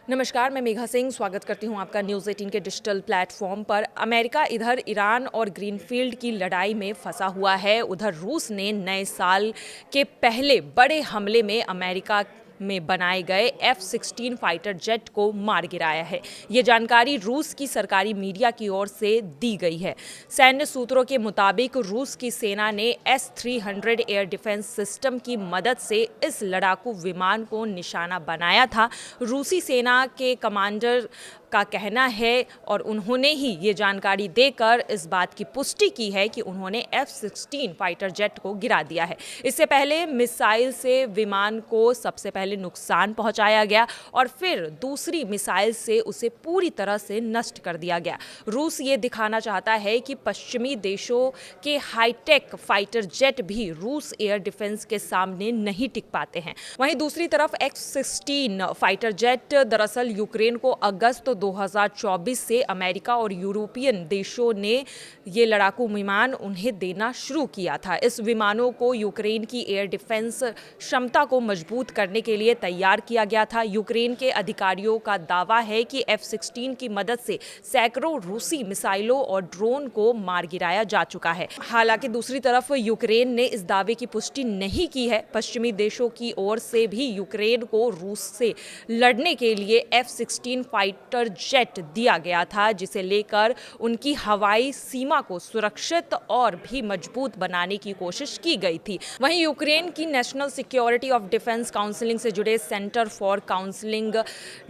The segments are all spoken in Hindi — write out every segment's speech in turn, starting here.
नमस्कार, मैं मेघा सिंह स्वागत करती हूं आपका न्यूज़ 18 के डिजिटल प्लेटफॉर्म पर। अमेरिका इधर ईरान और ग्रीनफील्ड की लड़ाई में फंसा हुआ है। उधर रूस ने नए साल के पहले बड़े हमले में अमेरिका में बनाए गए F-16 फाइटर जेट को मार गिराया है। ये जानकारी रूस की सरकारी मीडिया की ओर से दी गई है। सैन्य सूत्रों के मुताबिक रूस की सेना ने S-300 एयर डिफेंस सिस्टम की मदद से इस लड़ाकू विमान को निशाना बनाया था। रूसी सेना के कमांडर का कहना है और उन्होंने ही ये जानकारी देकर इस बात की पुष्टि की है कि उन्होंने F-16 फाइटर जेट को गिरा दिया है। इससे पहले मिसाइल से विमान को सबसे पहले नुकसान पहुंचाया गया और फिर दूसरी मिसाइल से उसे पूरी तरह से नष्ट कर दिया गया। रूस ये दिखाना चाहता है कि पश्चिमी देशों के हाईटेक फाइटर जेट भी रूस एयर डिफेंस के सामने नहीं टिक पाते हैं। वहीं दूसरी तरफ F-16 फाइटर जेट दरअसल यूक्रेन को अगस्त 2024 से अमेरिका और यूरोपियन देशों ने ये लड़ाकू विमान उन्हें देना शुरू किया था। इस विमानों को यूक्रेन की एयर डिफेंस क्षमता को मजबूत करने के लिए तैयार किया गया था। यूक्रेन के अधिकारियों का दावा है कि F-16 की मदद से सैकड़ों रूसी मिसाइलों और ड्रोन को मार गिराया जा चुका है। हालांकि दूसरी तरफ यूक्रेन ने इस दावे की पुष्टि नहीं की है। पश्चिमी देशों की ओर से भी यूक्रेन को रूस से लड़ने के लिए F-16 फाइटर जेट दिया गया था, जिसे लेकर उनकी हवाई सीमा को सुरक्षित और भी मजबूत बनाने की कोशिश की गई थी। वहीं यूक्रेन की national security of defence counselling से जुड़े सेंटर फॉर काउंसलिंग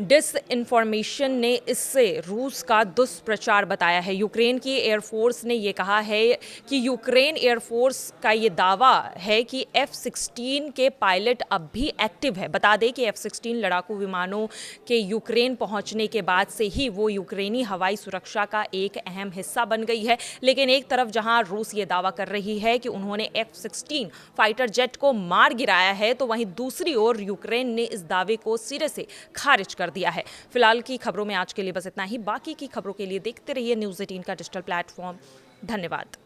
डिसइंफॉर्मेशन ने इससे रूस का दुष्प्रचार बताया है। यूक्रेन की एयरफोर्स ने यह कहा है कि यूक्रेन एयरफोर्स का ये दावा है कि F-16 के पायलट अब भी एक्टिव है। बता दें कि F-16 लड़ाकू विमानों के यूक्रेन पहुंचने के बाद से ही वो यूक्रेनी हवाई सुरक्षा का एक अहम हिस्सा बन गई है। लेकिन एक तरफ जहां रूस ये दावा कर रही है कि उन्होंने F-16 फाइटर जेट को मार गिराया है, तो वहीं दूसरी ओर यूक्रेन ने इस दावे को सिरे से खारिज कर दिया है। फिलहाल की खबरों में आज के लिए बस इतना ही। बाकी की खबरों के लिए देखते रहिए न्यूज़ 18 का डिजिटल प्लेटफॉर्म। धन्यवाद।